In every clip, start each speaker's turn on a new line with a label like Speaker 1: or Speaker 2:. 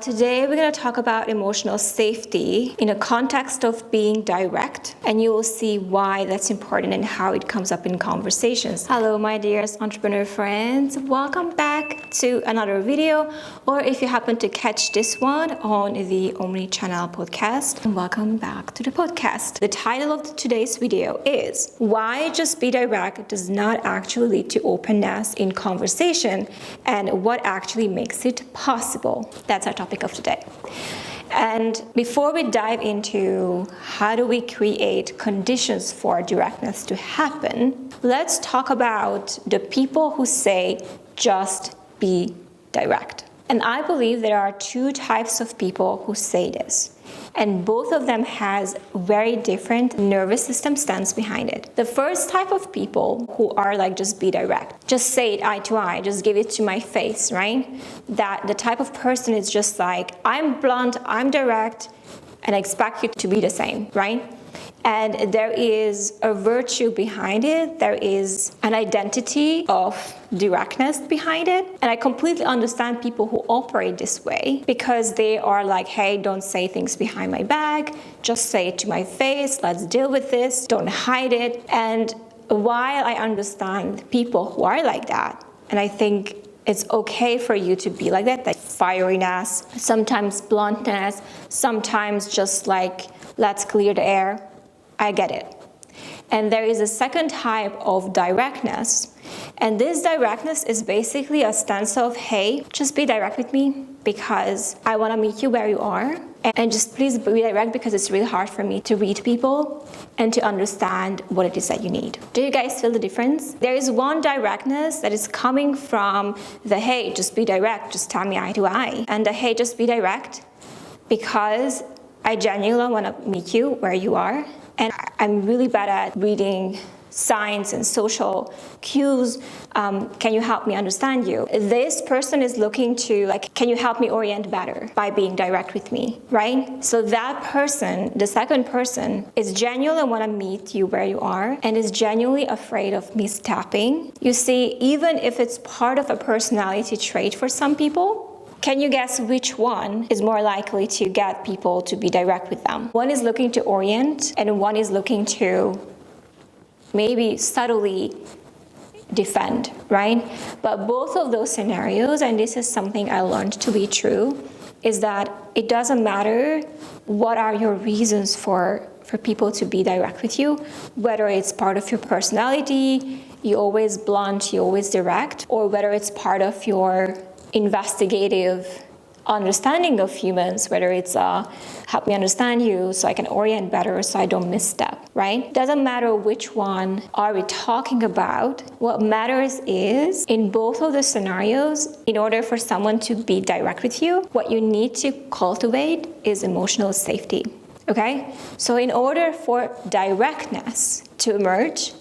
Speaker 1: Today we're going to talk about emotional safety in a context of being direct, and you will see why that's important and how it comes up in conversations. Hello my dearest entrepreneur friends, welcome back to another video, or if you happen to catch this one on the Omni-channel podcast, welcome back to the podcast. The title of today's video is Why Just Be Direct Does Not Actually Lead to Openness in Conversation, and what actually makes it possible. That's our topic of today. And before we dive into how do we create conditions for directness to happen, let's talk about the people who say just be direct. And I believe there are two types of people who say this, and both of them has very different nervous system stance behind it. The first type of people who are like just be direct, just say it eye to eye, just give it to my face, right? That the type of person is just like, I'm blunt, I'm direct, and I expect you to be the same, right? And there is a virtue behind it. There is an identity of directness behind it. And I completely understand people who operate this way because they are like, hey, don't say things behind my back. Just say it to my face. Let's deal with this. Don't hide it. And while I understand people who are like that, and I think it's okay for you to be like that, like fieriness, sometimes bluntness, sometimes just like, let's clear the air. I get it. And there is a second type of directness. And this directness is basically a stance of, hey, just be direct with me because I want to meet you where you are. And just please be direct because it's really hard for me to read people and to understand what it is that you need. Do you guys feel the difference? There is one directness that is coming from the, hey, just be direct, just tell me eye to eye. And the, hey, just be direct because I genuinely want to meet you where you are. And I'm really bad at reading signs and social cues. Can you help me understand you? This person is looking to like, can you help me orient better by being direct with me, right? So that person, the second person, is genuinely want to meet you where you are and is genuinely afraid of misstepping. You see, even if it's part of a personality trait for some people, can you guess which one is more likely to get people to be direct with them? One is looking to orient, and one is looking to maybe subtly defend, right? But both of those scenarios, and this is something I learned to be true, is that it doesn't matter what are your reasons for people to be direct with you, whether it's part of your personality, you always blunt, you always direct, or whether it's part of your investigative understanding of humans, whether it's help me understand you so I can orient better so I don't misstep, right? Doesn't matter which one are we talking about. What matters is in both of the scenarios, in order for someone to be direct with you, what you need to cultivate is emotional safety, okay? So in order for directness to emerge,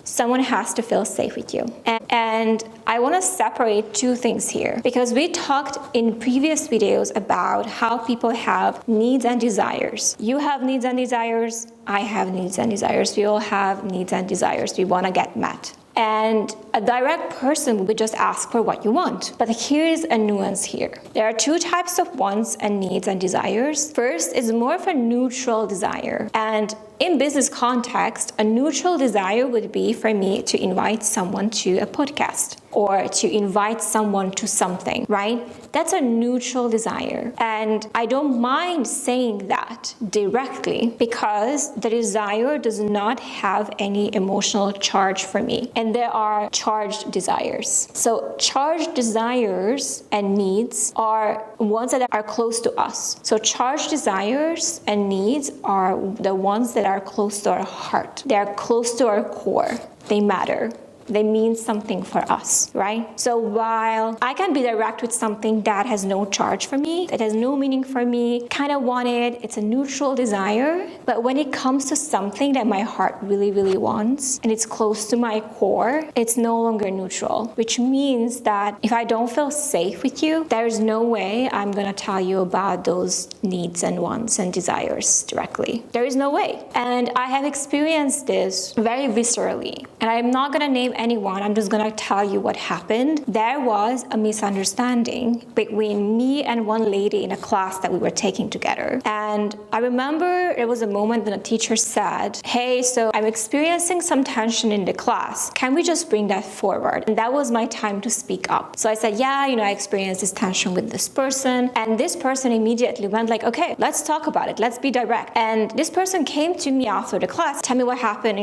Speaker 1: someone has to feel safe with you. And I want to separate two things here because we talked in previous videos about how people have needs and desires. You have needs and desires. I have needs and desires. We all have needs and desires we want to get met. And a direct person would just ask for what you want. But here's a nuance here. There are two types of wants and needs and desires. First is more of a neutral desire. And in business context, a neutral desire would be for me to invite someone to a podcast or to invite someone to something, right? That's a neutral desire. And I don't mind saying that directly because the desire does not have any emotional charge for me. And there are charged desires. So charged desires and needs are ones that are close to us. So charged desires and needs are the ones that are close to our heart. They are close to our core. They matter. They mean something for us, right? So while I can be direct with something that has no charge for me, that has no meaning for me, kind of want it, it's a neutral desire, but when it comes to something that my heart really, really wants, and it's close to my core, it's no longer neutral, which means that if I don't feel safe with you, there's no way I'm gonna tell you about those needs and wants and desires directly. There is no way. And I have experienced this very viscerally, and I'm not gonna name anyone. I'm just gonna tell you what happened. There was a misunderstanding between me and one lady in a class that we were taking together. And I remember there was a moment when a teacher said, hey, so I'm experiencing some tension in the class. Can we just bring that forward? And that was my time to speak up. So I said, yeah, I experienced this tension with this person. And this person immediately went like, okay, let's talk about it. Let's be direct. And this person came to me after the class, tell me what happened,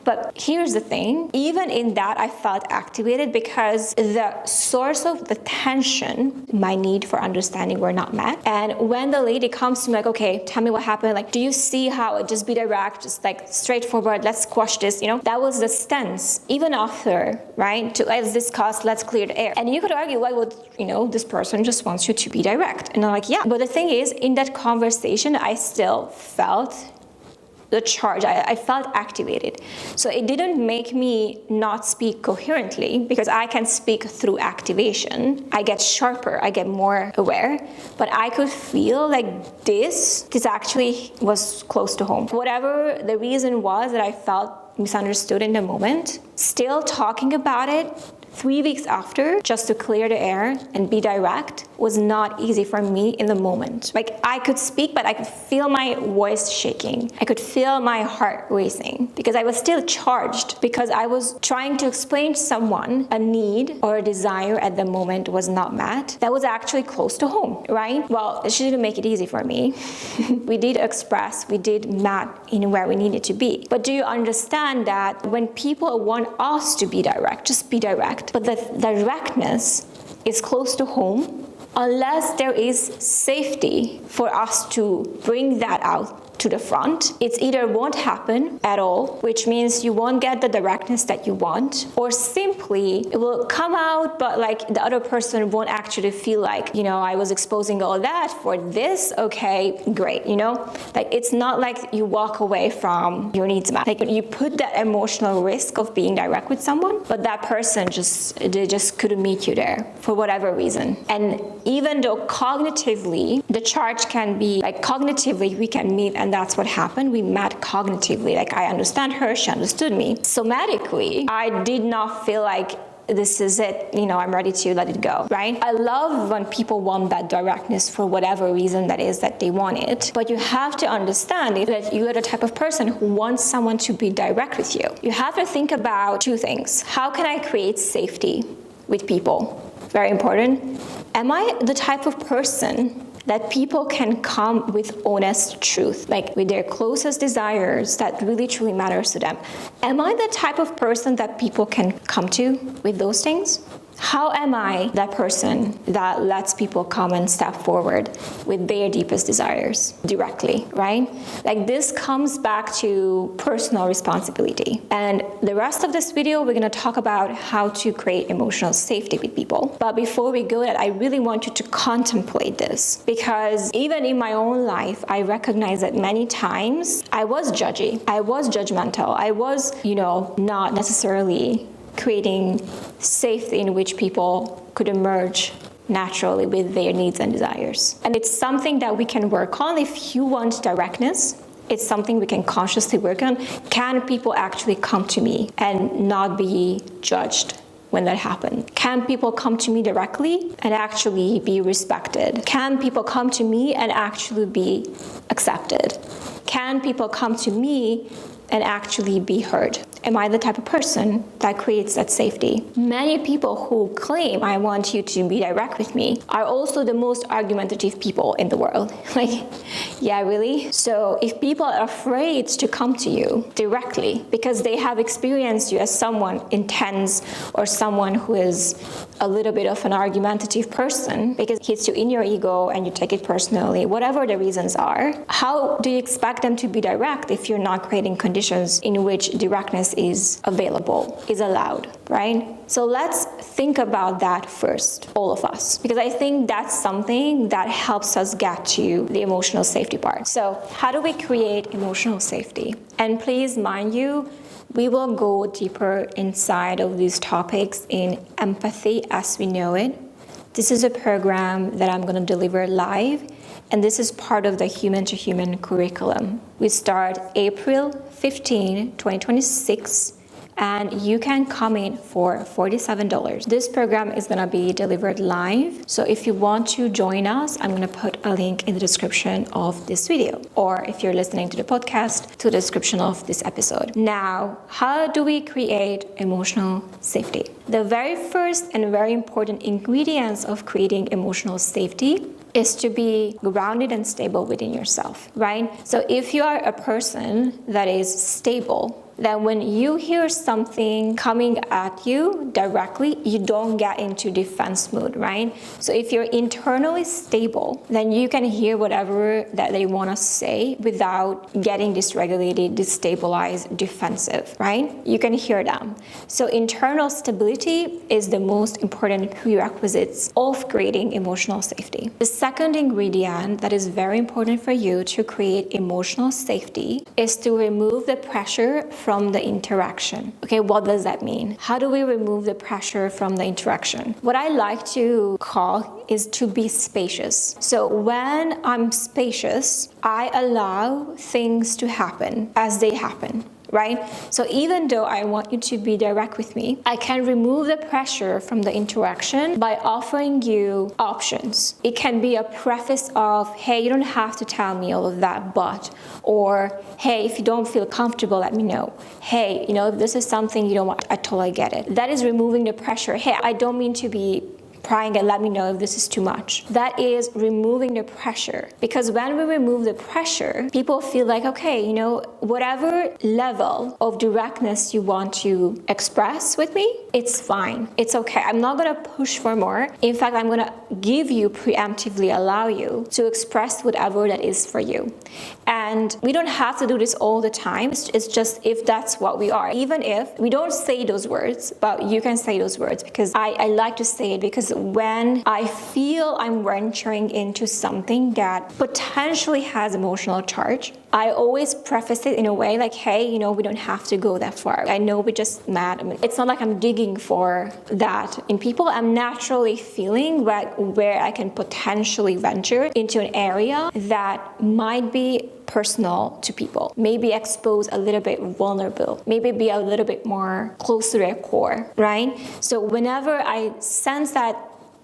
Speaker 1: But here's the thing, even in that, I felt activated because the source of the tension, my need for understanding, were not met. And when the lady comes to me like, okay, tell me what happened. Like, do you see how it just be direct, just like straightforward, let's squash this, That was the stance, even after, right? Let's discuss, let's clear the air. And you could argue, why would, this person just wants you to be direct. And I'm like, yeah. But the thing is, in that conversation, I still felt the charge. I felt activated. So it didn't make me not speak coherently, because I can speak through activation. I get sharper, I get more aware, but I could feel like this actually was close to home. Whatever the reason was that I felt misunderstood in the moment, still talking about it 3 weeks after, just to clear the air and be direct, was not easy for me in the moment. Like, I could speak, but I could feel my voice shaking. I could feel my heart racing because I was still charged, because I was trying to explain to someone a need or a desire at the moment was not met. That was actually close to home, right? Well, she didn't make it easy for me. We did express, we did met in where we needed to be. But do you understand that when people want us to be direct, just be direct, but the directness is close to home, unless there is safety for us to bring that out to the front, it either won't happen at all, which means you won't get the directness that you want, or simply it will come out, but like the other person won't actually feel like, I was exposing all that for this, okay, great, Like, it's not like you walk away from your needs met. Like, you put that emotional risk of being direct with someone, but that person they just couldn't meet you there for whatever reason. And even though cognitively, the charge can be, like, cognitively we can meet, and that's what happened. We met cognitively. Like, I understand her, she understood me. Somatically, I did not feel like this is it, I'm ready to let it go, right? I love when people want that directness for whatever reason that is that they want it. But you have to understand that you are the type of person who wants someone to be direct with you. You have to think about two things. How can I create safety with people? Very important. Am I the type of person that people can come with honest truth, like with their closest desires that really truly matters to them? Am I the type of person that people can come to with those things? How am I that person that lets people come and step forward with their deepest desires directly, right? Like, this comes back to personal responsibility. And the rest of this video, we're gonna talk about how to create emotional safety with people. But before we go there, I really want you to contemplate this, because even in my own life, I recognize that many times I was judgy, I was judgmental, I was, not necessarily creating safety in which people could emerge naturally with their needs and desires. And it's something that we can work on. If you want directness, it's something we can consciously work on. Can people actually come to me and not be judged when that happens? Can people come to me directly and actually be respected? Can people come to me and actually be accepted? Can people come to me and actually be heard? Am I the type of person that creates that safety? Many people who claim I want you to be direct with me are also the most argumentative people in the world. Like, yeah, really? So if people are afraid to come to you directly because they have experienced you as someone intense or someone who is a little bit of an argumentative person because it hits you in your ego and you take it personally, whatever the reasons are, how do you expect them to be direct if you're not creating conditions in which directness is available, is allowed, right? So let's think about that first, all of us, because I think that's something that helps us get to the emotional safety part. So how do we create emotional safety? And please, mind you, we will go deeper inside of these topics in empathy as we know it. This is a program that I'm going to deliver live, and this is part of the human-to-human curriculum. We start April 15, 2026 and you can come in for $47. This program is going to be delivered live. So if you want to join us, I'm going to put a link in the description of this video, or if you're listening to the podcast, to the description of this episode. Now, how do we create emotional safety? The very first and very important ingredients of creating emotional safety is to be grounded and stable within yourself, right? So if you are a person that is stable, then when you hear something coming at you directly, you don't get into defense mode, right? So if you're internally stable, then you can hear whatever that they want to say without getting dysregulated, destabilized, defensive, right? You can hear them. So internal stability is the most important prerequisites of creating emotional safety. The second ingredient that is very important for you to create emotional safety is to remove the pressure from the interaction. Okay, what does that mean? How do we remove the pressure from the interaction? What I like to call is to be spacious. So when I'm spacious, I allow things to happen as they happen. Right? So even though I want you to be direct with me, I can remove the pressure from the interaction by offering you options. It can be a preface of, hey, you don't have to tell me all of that, but, or, hey, if you don't feel comfortable, let me know. Hey, if this is something you don't want, I totally get it. That is removing the pressure. Hey, I don't mean to be prying and let me know if this is too much. That is removing the pressure. Because when we remove the pressure, people feel like, okay, whatever level of directness you want to express with me, it's fine. It's okay. I'm not going to push for more. In fact, I'm going to give you, preemptively allow you to express whatever that is for you. And we don't have to do this all the time. It's just if that's what we are. Even if we don't say those words, but you can say those words, because I like to say it, because when I feel I'm venturing into something that potentially has emotional charge, I always preface it in a way like, hey, we don't have to go that far. I know we're just mad. It's not like I'm digging for that in people. I'm naturally feeling where I can potentially venture into an area that might be personal to people, maybe expose a little bit vulnerable, maybe be a little bit more close to their core, right? So whenever I sense that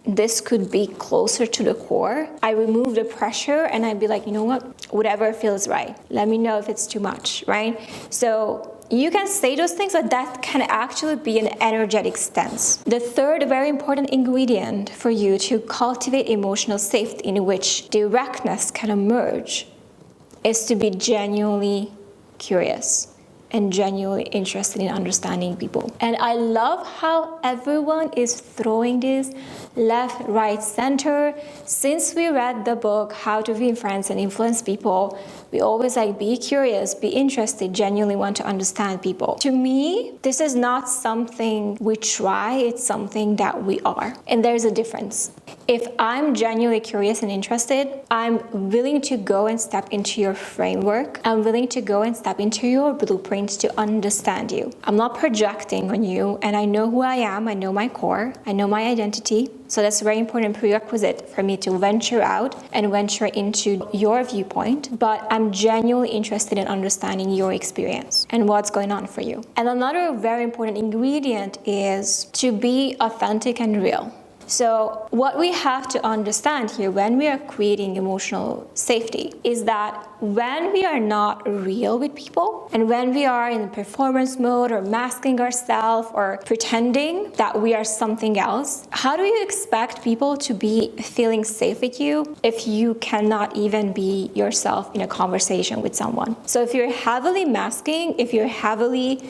Speaker 1: this could be closer to the core, I remove the pressure and I'd be like, you know what, whatever feels right. Let me know if it's too much, right? So you can say those things, but that can actually be an energetic stance. The third very important ingredient for you to cultivate emotional safety in which directness can emerge is to be genuinely curious and genuinely interested in understanding people. And I love how everyone is throwing this left, right, center. Since we read the book, How to Win Friends and Influence People, we always be curious, be interested, genuinely want to understand people. To me, this is not something we try, it's something that we are. And there's a difference. If I'm genuinely curious and interested, I'm willing to go and step into your framework. I'm willing to go and step into your blueprint to understand you. I'm not projecting on you, and I know who I am, I know my core, I know my identity. So that's a very important prerequisite for me to venture out and venture into your viewpoint, but I'm genuinely interested in understanding your experience and what's going on for you. And another very important ingredient is to be authentic and real. So what we have to understand here when we are creating emotional safety is that when we are not real with people and when we are in performance mode or masking ourselves or pretending that we are something else, how do you expect people to be feeling safe with you if you cannot even be yourself in a conversation with someone? So if you're heavily masking, if you're heavily,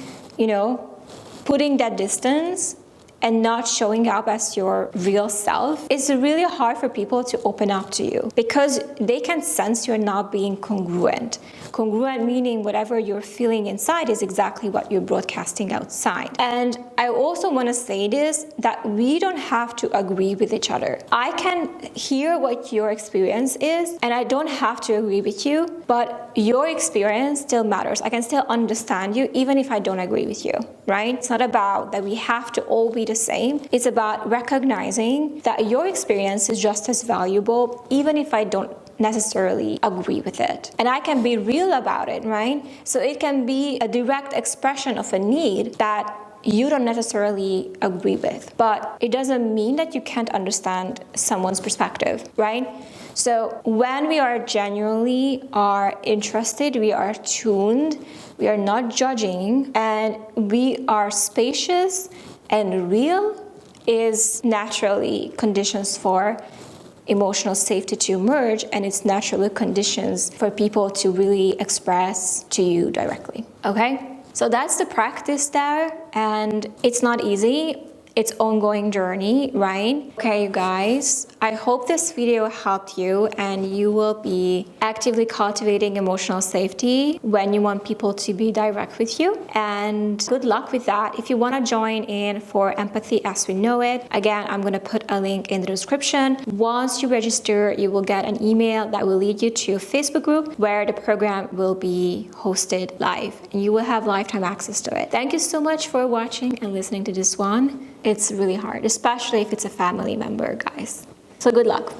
Speaker 1: putting that distance, and not showing up as your real self, it's really hard for people to open up to you because they can sense you're not being congruent. Congruent meaning whatever you're feeling inside is exactly what you're broadcasting outside. And I also want to say this, that we don't have to agree with each other. I can hear what your experience is and I don't have to agree with you, but your experience still matters. I can still understand you even if I don't agree with you, right? It's not about that we have to all be the same. It's about recognizing that your experience is just as valuable even if I don't necessarily agree with it. And I can be real about it, right? So it can be a direct expression of a need that you don't necessarily agree with, but it doesn't mean that you can't understand someone's perspective, right? So when we are genuinely interested, we are tuned, we are not judging, and we are spacious and real, is naturally conditions for emotional safety to emerge, and it's naturally conditions for people to really express to you directly, okay? So that's the practice there, and it's not easy. It's ongoing journey, right? Okay, you guys, I hope this video helped you and you will be actively cultivating emotional safety when you want people to be direct with you. And good luck with that. If you want to join in for Empathy as We Know It, again, I'm going to put a link in the description. Once you register, you will get an email that will lead you to a Facebook group where the program will be hosted live and you will have lifetime access to it. Thank you so much for watching and listening to this one. It's really hard, especially if it's a family member, guys. So good luck.